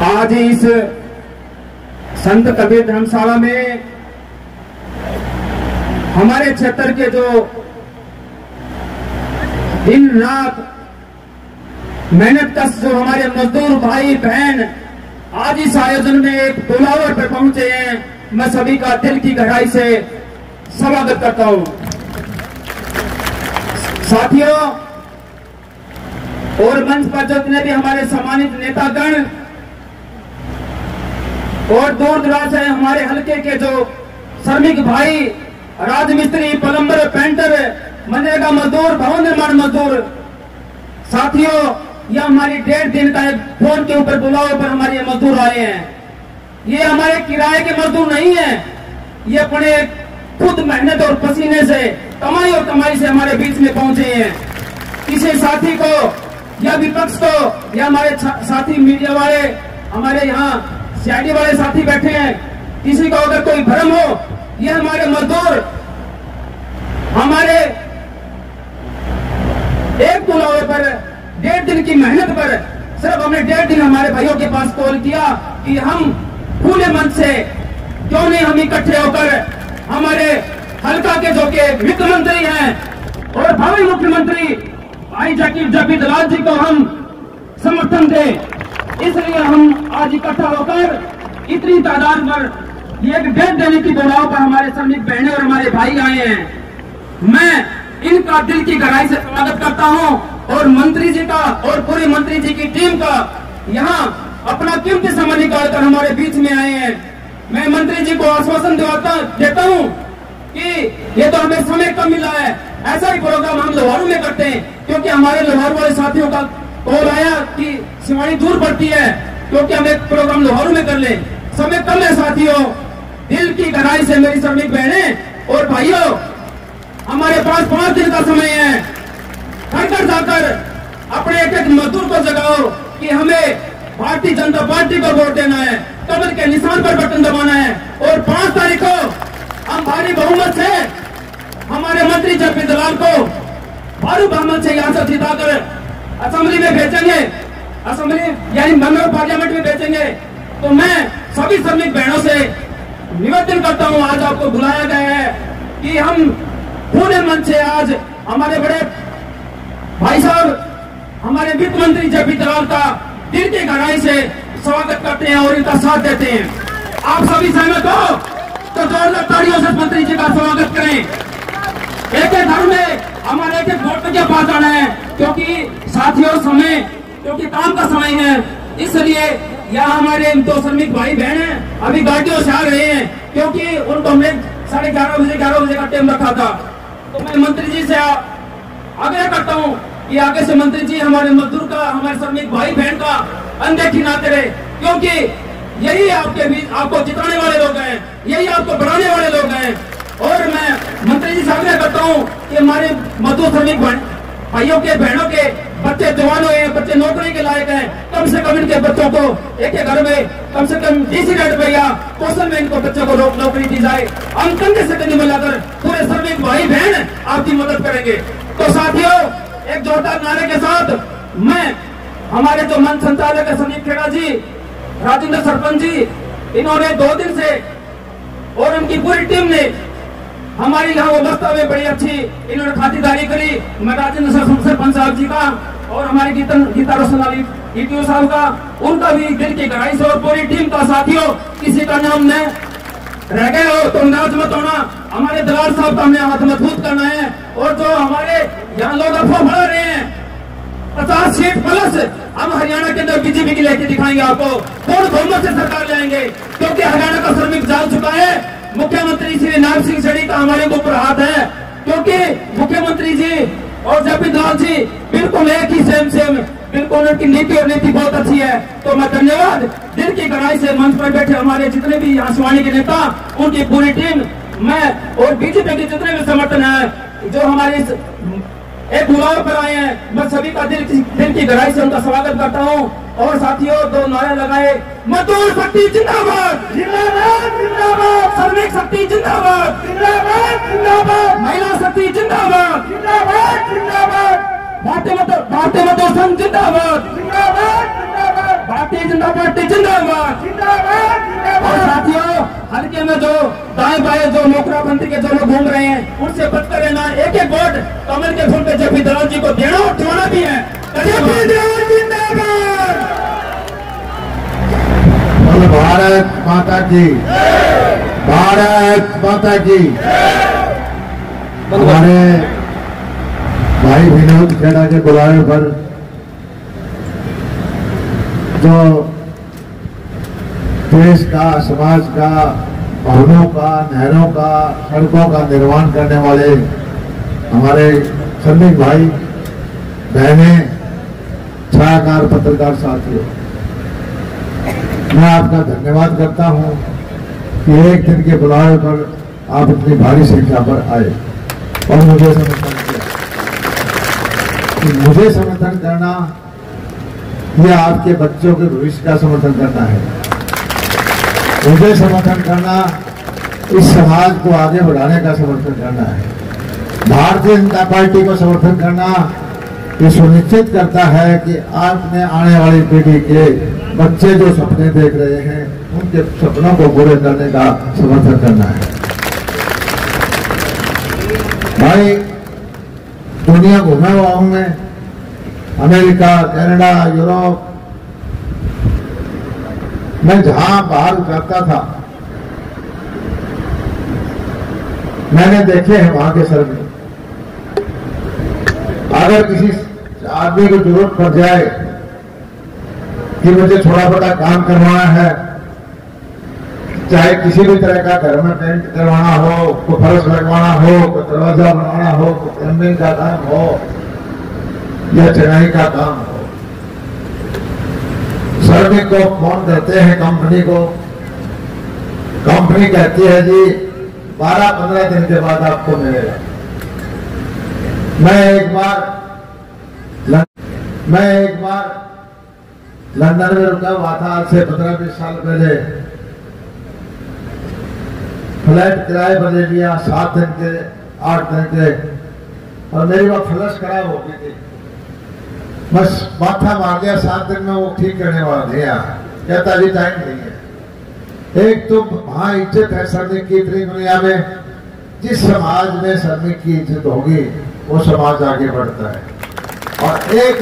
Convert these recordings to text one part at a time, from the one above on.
आज इस संत कबीर धर्मशाला में हमारे क्षेत्र के जो दिन रात मेहनत कश जो हमारे मजदूर भाई बहन आज इस आयोजन में एक बुलावर पर पहुंचे हैं, मैं सभी का दिल की गहराई से स्वागत करता हूं। साथियों और मंच पर जितने भी हमारे सम्मानित नेतागण और दूर दराज से हमारे हलके के जो श्रमिक भाई, राजमिस्त्री, प्लम्बर, पेंटर, मनरेगा मजदूर, भवन निर्माण मजदूर, साथियों यह हमारी 1.5 दिन का एक फोन के ऊपर बुलावे पर हमारे मजदूर आए हैं। ये हमारे किराए के मजदूर नहीं है, ये अपने खुद मेहनत और पसीने से कमाई और कमाई से हमारे बीच में पहुंचे हैं। किसी साथी को या विपक्ष को या हमारे साथी मीडिया वाले, हमारे यहाँ सीआईडी वाले साथी बैठे हैं, किसी को अगर कोई भ्रम हो, ये हमारे मजदूर हमारे एक बुलावे पर 1.5 दिन की मेहनत पर सिर्फ हमने 1.5 दिन हमारे भाइयों के पास कॉल किया कि हम खुले मन से क्यों नहीं हम इकट्ठे होकर हमारे हल्का के जो के वित्त मंत्री हैं और भावी मुख्यमंत्री भाई जपी दलाल जी को हम समर्थन दें। इसलिए हम आज इकट्ठा होकर इतनी तादाद पर ये 1.5 दिन की बुलाव पर हमारे श्रमिक बहनें और हमारे भाई आए हैं। मैं इनका दिल की गहराई से स्वागत करता हूं और मंत्री जी का और पूरी मंत्री जी की टीम का यहाँ अपना कीमती समय निकालकर हमारे बीच में आए हैं। मैं मंत्री जी को आश्वासन देता हूं कि ये तो हमें समय कम मिला है, ऐसा ही प्रोग्राम हम लोहारू में करते हैं, क्योंकि हमारे लोहारू वाले साथियों का कॉल आया कि सिवाड़ी दूर पड़ती है, क्योंकि हम एक प्रोग्राम लोहारू में कर ले, समय कम है। साथियों दिल की गहराई से मेरी श्रमिक बहनें और भाइयों, हमारे पास 5 दिन का समय है। घर जाकर अपने एक मजदूर को जगाओ कि हमें भारतीय जनता पार्टी को वोट देना है, कमल के निशान पर बटन दबाना है और 5 तारीख को हम भारी बहुमत से हमारे मंत्री जपी दलाल को भारी बहुमत से यहाँ से जिताकर असेंबली में भेजेंगे, असेंबली यानी मेंबर ऑफ पार्लियामेंट में भेजेंगे। तो मैं सभी श्रमिक बहनों से निवेदन करता हूँ, आज आपको बुलाया गया है कि हम पूरे मन से आज हमारे बड़े भाई साहब हमारे वित्त मंत्री जपी दलाल का दिल की गहराई से स्वागत करते हैं और इनका साथ देते हैं। आप सभी सहमत हो तो जोरदार तालियों से मंत्री जी का स्वागत करें। एक एक घर में हमारे एक एक वोट के पास आना है, क्योंकि साथियों समय, क्योंकि काम का समय है, इसलिए यहाँ हमारे 2 श्रमिक भाई बहन हैं अभी गाड़ियों से आ रहे हैं, क्योंकि उनको हमने 11:30 बजे का टाइम रखा था। तो मैं मंत्री जी से आग्रह करता हूँ कि आगे से मंत्री जी हमारे मजदूर का, हमारे श्रमिक भाई बहन का अनदेखी ना करे, क्योंकि यही आपके बीच आपको जिताने वाले लोग हैं, यही आपको बढ़ाने वाले लोग हैं। और मैं मंत्री जी से आग्रह करता हूँ कि हमारे मजदूर श्रमिक भाइयों के बहनों के बच्चे जवान हुए हैं, बच्चे नौकरी के लायक हैं, कम से कम इनके बच्चों को एक घर में कम से कम DC रेट पे या कौशल में इनको बच्चों को नौकरी दी जाए। हम कंधे से कंधे मिलाकर पूरे श्रमिक भाई बहन आपकी मदद करेंगे। तो साथियों एक जोरदार नारे के साथ मैं हमारे जो मंच संचालक है संदीप खेड़ा जी, राजेंद्र सरपंच जी, इन्होंने 2 दिन से और उनकी पूरी टीम ने हमारी यहाँ व्यवस्था में बड़ी अच्छी इन्होंने खातिरदारी करी। मैं राजेंद्र सरपंच साहब जी का और हमारी गीता रोशनाली ETO साहब का, उनका भी दिल की गहराई से और पूरी टीम का। साथियों किसी का नाम न रह गए हो तो नाराज मत होना, हमारे दलाल साहब का हमने हाथ मजबूत करना है। और जो हमारे यहाँ लोग अफवाह बढ़ा रहे हैं 50 सीट प्लस हम हरियाणा के अंदर बीजेपी की लेके दिखाएंगे, आपको पूर्ण बहुमत से सरकार लाएंगे, क्योंकि हरियाणा का श्रमिक जाग चुका है। मुख्यमंत्री श्री नायब सिंह सैनी का हमारे ऊपर हाथ है, क्योंकि मुख्यमंत्री जी और जपी दलाल जी बिल्कुल एक ही सेम बिल्कुल उनकी नीति और नीति बहुत अच्छी है। तो मैं धन्यवाद दिल की गहराई से मंच पर बैठे हमारे जितने भी यहाँ शिवानी के नेता, उनकी पूरी टीम, मैं और बीजेपी के जितने भी समर्थन है जो हमारे एक बुलाव पर आए हैं, मैं सभी का दिल की गहराई से उनका स्वागत करता हूं। और साथियों 2 नारे लगाए, मजदूर शक्ति जिंदाबाद, जिंदाबाद जिंदाबाद, श्रमिक शक्ति जिंदाबाद, जिंदाबाद जिंदाबाद, महिला शक्ति जिंदाबाद, जिंदाबाद जिंदाबाद, भारतीय मजदूर संघ जिंदाबाद, जिंदाबाद जिंदाबाद, भारतीय जनता पार्टी जिंदाबाद जिंदाबाद। और साथियों, हल्के में जो दाएं बाएं जो नौकराबंदी के जो लोग घूम रहे हैं, उनसे बचकर रहना। एक एक वोट कमल के फूल पे जेपी दलाल जी को देना और दिलाना भी है। भारत माता की, भारत माता की। हमारे भाई विनोद खेड़ा के बुलावे पर जो देश का, समाज का, भवनों का, नहरों का, सड़कों का निर्माण करने वाले हमारे श्रमिक भाई बहनें, छायाकार पत्रकार साथियों, मैं आपका धन्यवाद करता हूं कि एक दिन के बुलावे पर आप इतनी भारी संख्या पर आए और मुझे समर्थन किया। मुझे समर्थन करना यह आपके बच्चों के भविष्य का समर्थन करना है। मुझे समर्थन करना इस समाज को आगे बढ़ाने का समर्थन करना है। भारतीय जनता पार्टी को समर्थन करना ये सुनिश्चित करता है कि आपने आने वाली पीढ़ी के बच्चे जो सपने देख रहे हैं, उनके सपनों को पूरे करने का समर्थन करना है। भाई, दुनिया घूमा हुआ हूं मैं, अमेरिका, कनाडा, यूरोप। मैं जहां बाहर उतरता था, मैंने देखे हैं वहां के सर में, अगर किसी आदमी को जरूरत पड़ जाए कि मुझे थोड़ा बड़ा काम करवाना है, चाहे किसी भी तरह का घर में पेंट करवाना हो, कोई फर्श लगवाना हो, कोई दरवाजा बनाना हो, कोई प्लम्बिंग का काम हो या चढ़ाई का काम हो, श्रमिक को फोन करते हैं कंपनी को, कंपनी कहती है जी 12-15 दिन के बाद आपको मिलेगा। मैं एक बार लंदन में रुका हुआ था, आज से 15-20 साल पहले। फ्लैट किराए पर ले लिया 7 दिन के, 8 दिन के, और मेरी वह फ्लश खराब हो गई थी। बस माथा मार दिया, 7 दिन में वो ठीक करने वाला नहीं आया, कहता जी टाइम नहीं है। एक तो वहां इज्जत है श्रमिक की इतनी दुनिया में, जिस समाज में श्रमिक की इज्जत होगी वो समाज आगे बढ़ता है। और एक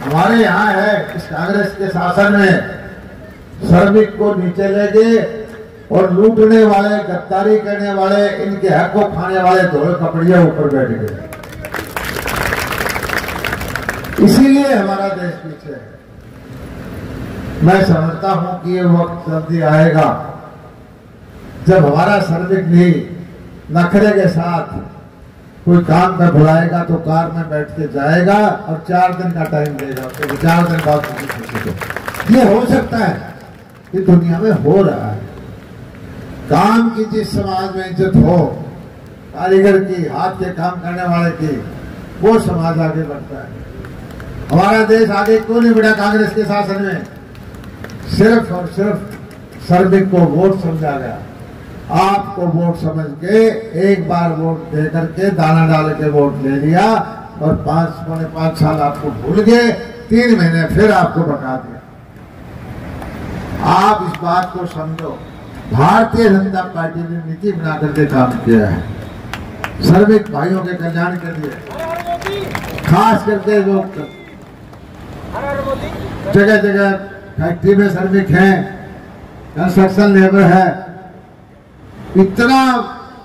हमारे यहाँ है, इस कांग्रेस के शासन में श्रमिक को नीचे ले गए और लूटने वाले, गद्दारी करने वाले, इनके हक को खाने वाले धोए कपड़िया ऊपर बैठ गए। इसीलिए हमारा देश पीछे है। मैं समझता हूं कि ये वक्त जल्दी आएगा जब हमारा श्रमिक भी नखरे के साथ कोई काम में बुलाएगा तो कार में बैठ के जाएगा और 4 दिन का टाइम देगा, तो 4 दिन बाद ये हो सकता है कि दुनिया में हो रहा है। काम की जिस समाज में इज्जत हो, कारीगर की, हाथ के काम करने वाले की, वो समाज आगे बढ़ता है। हमारा देश आगे क्यों नहीं बढ़ा कांग्रेस के शासन में? सिर्फ और सिर्फ श्रमिक को वोट समझा गया। आपको वोट समझ के एक बार वोट दे करके दाना डाल के वोट ले लिया और 5 साल आपको भूल गए, 3 महीने फिर आपको बता दिया। आप इस बात को समझो, भारतीय जनता पार्टी ने नीति बना करके काम किया है श्रमिक भाइयों के कल्याण के लिए। खास करके जो जगह जगह फैक्ट्री में श्रमिक हैं, कंस्ट्रक्शन लेबर है, इतना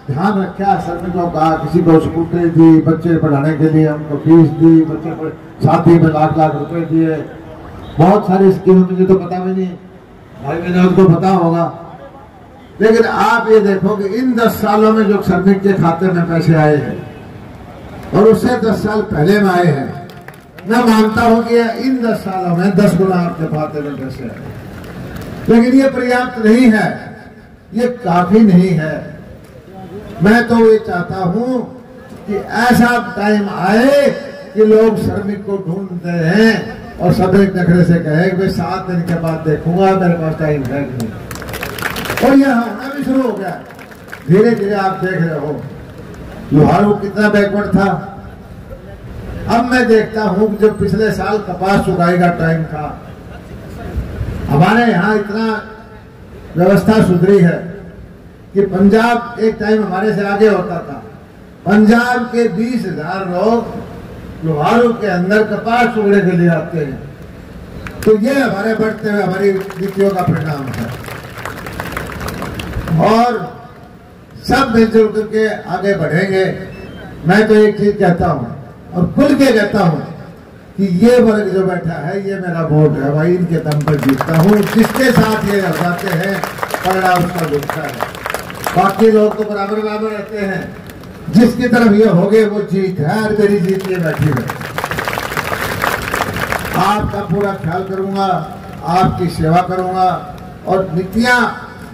ध्यान रखा श्रमिकों का। किसी को स्कूटरी दी, बच्चे पढ़ाने के लिए उनको फीस दी, बच्चे पर शादी में लाख रुपए दिए, बहुत सारी स्कीम मुझे तो पता भी नहीं, भाई विनोद को पता होगा। लेकिन आप ये देखो कि इन 10 सालों में जो श्रमिक के खाते में पैसे आए हैं और उससे 10 साल पहले में आए हैं, मैं मानता हूं कि इन 10 सालों में 10 गुना आपके खाते में पैसे आए। लेकिन ये पर्याप्त नहीं है, ये काफी नहीं है। मैं तो ये चाहता हूं कि ऐसा टाइम आए कि लोग श्रमिक को ढूंढते हैं और श्रमिक नखरे से कहे कि 7 दिन के बाद देखूंगा, मेरे पास टाइम है नहीं। और यह होना भी शुरू हो गया। धीरे धीरे आप देख रहे हो लोहारू कितना बैकवर्ड था। अब मैं देखता हूं कि जब पिछले साल कपास चुकाई का टाइम था हमारे यहाँ इतना व्यवस्था सुधरी है कि पंजाब एक टाइम हमारे से आगे होता था। पंजाब के 20,000 लोग लोहारू के अंदर कपास उगने के लिए आते हैं। तो ये हमारे बढ़ते हुए हमारी नीतियों का परिणाम है। और सब मिलजुल करके आगे बढ़ेंगे। मैं तो एक चीज कहता हूँ और खुल के कहता हूँ कि ये वर्ग जो बैठा है ये मेरा वोट है भाई, इनके दम पर जीतता हूँ। जिसके साथ ये जाते हैं परिणाम उसका गुस्सा है। बाकी लोग तो बराबर बराबर रहते हैं। जिसकी तरफ ये हो गए वो जीत है और मेरी जीत ये बैठी है। आपका पूरा ख्याल करूंगा, आपकी सेवा करूंगा। और नीतियां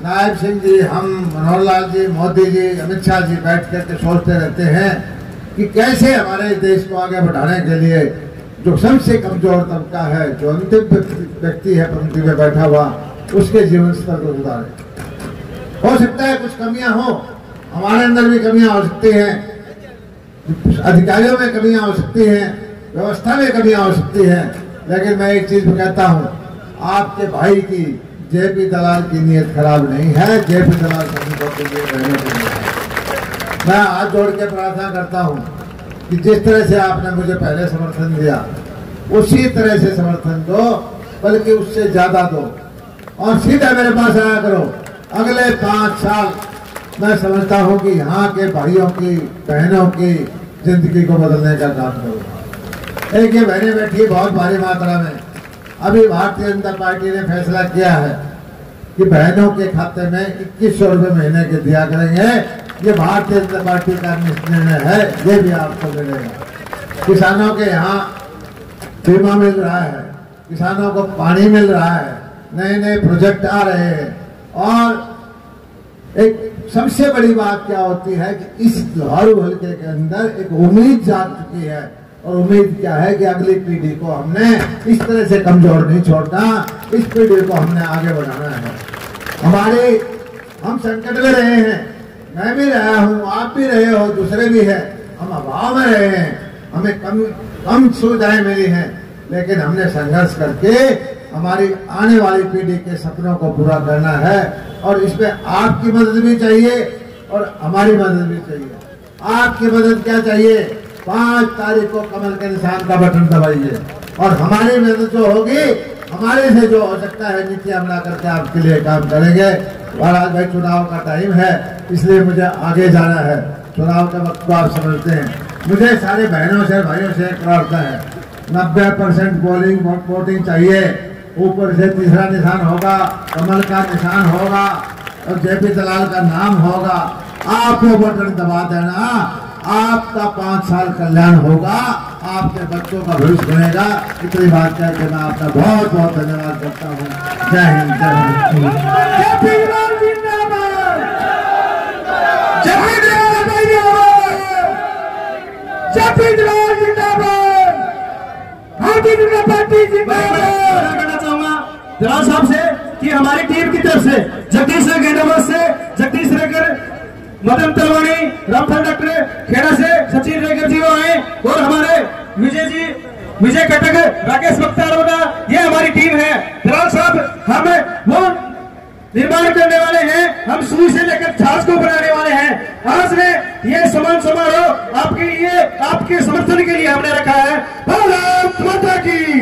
नायब सिंह जी, हम मनोहर लाल जी, मोदी जी, अमित शाह जी बैठ करके सोचते रहते हैं कि कैसे हमारे देश को आगे बढ़ाने के लिए जो सबसे कमजोर तबका है, जो अंतिम व्यक्ति है पंक्ति में बैठा हुआ, उसके जीवन स्तर को सुधारे। हो सकता है कुछ कमियां हो, हमारे अंदर भी कमियां हो सकती हैं, अधिकारियों में कमियां हो सकती हैं, व्यवस्था में कमियां हो सकती हैं, लेकिन मैं एक चीज कहता हूं, आपके भाई की जेपी दलाल की नीयत खराब नहीं है। जेपी दलाल श्रमिकों के लिए रहने के लिए है। मैं हाथ जोड़ के प्रार्थना करता हूं कि जिस तरह से आपने मुझे पहले समर्थन दिया उसी तरह से समर्थन दो, बल्कि उससे ज्यादा दो। और सीधा मेरे पास आया करो। अगले 5 साल मैं समझता हूं कि यहाँ के भाइयों की बहनों की जिंदगी को बदलने का काम करूंगा। एक ये बहनें बैठी बहुत भारी मात्रा में। अभी भारतीय जनता पार्टी ने फैसला किया है कि बहनों के खाते में 2100 रुपये महीने के दिया करेंगे। ये भारतीय जनता पार्टी का निर्णय है, ये भी आपको मिलेगा। किसानों के यहाँ बीमा मिल रहा है, किसानों को पानी मिल रहा है, नए नए प्रोजेक्ट आ रहे हैं। और एक सबसे बड़ी बात क्या होती है कि इस लोहारू हल्के के अंदर एक उम्मीद जाग चुकी है। और उम्मीद क्या है कि अगली पीढ़ी को हमने इस तरह से कमजोर नहीं छोड़ना, इस पीढ़ी को हमने आगे बढ़ाना है। हम संकट में रहे हैं, मैं भी रहा हूँ, आप भी रहे हो, दूसरे भी है। हम अभाव में रहे हैं, हमें कम सुविधाएं मिली हैं, लेकिन हमने संघर्ष करके हमारी आने वाली पीढ़ी के सपनों को पूरा करना है। और इसमें आपकी मदद भी चाहिए और हमारी मदद भी चाहिए। आपकी मदद क्या चाहिए? 5 तारीख को कमल के निशान का बटन दबाइए। और हमारी मदद जो होगी, हमारे से जो हो सकता है नीतियां बना करके आपके लिए काम करेंगे। और आज भाई चुनाव का टाइम है, इसलिए मुझे आगे जाना है। चुनाव के वक्त को आप समझते हैं। मुझे सारे बहनों से भाइयों से एक प्रार्थना है, 90% वोटिंग चाहिए। ऊपर से तीसरा निशान होगा, कमल का निशान होगा और जेपी दलाल का नाम होगा। आप वो बटन दबा देना, आपका 5 साल कल्याण होगा, आपके बच्चों का भविष्य बनेगा। इतनी बात करके मैं आपका बहुत बहुत धन्यवाद करता हूँ। जय हिंद, जय दलाल साहब से कि हमारी टीम की तरफ से जगदीश गेंडाबाद से जगदीश रेगर, मदन तलवानी, रामफल डॉक्टर खेड़ा से सचिन रेगर जी आए और हमारे विजय जी, विजय कटक, राकेश बख्तारोदा, ये हमारी टीम है। दलाल साहब हम वो निर्माण करने वाले हैं, हम सुई से लेकर छाछ को बनाने वाले हैं। आज में ये सम्मान समारोह आपके लिए, आपके समर्थन के लिए हमने रखा है। भारत माता की,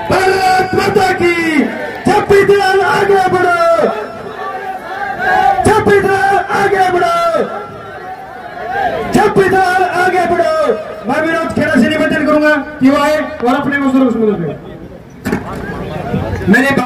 भारत माता की। जेपी दलाल आगे बढ़ो, जेपी दलाल आगे बढ़ो, जेपी दलाल आगे बढ़ो। मैं विनोद खेड़ा से निवेदन करूंगा कि वो आए और अपने बुजुर्ग मैंने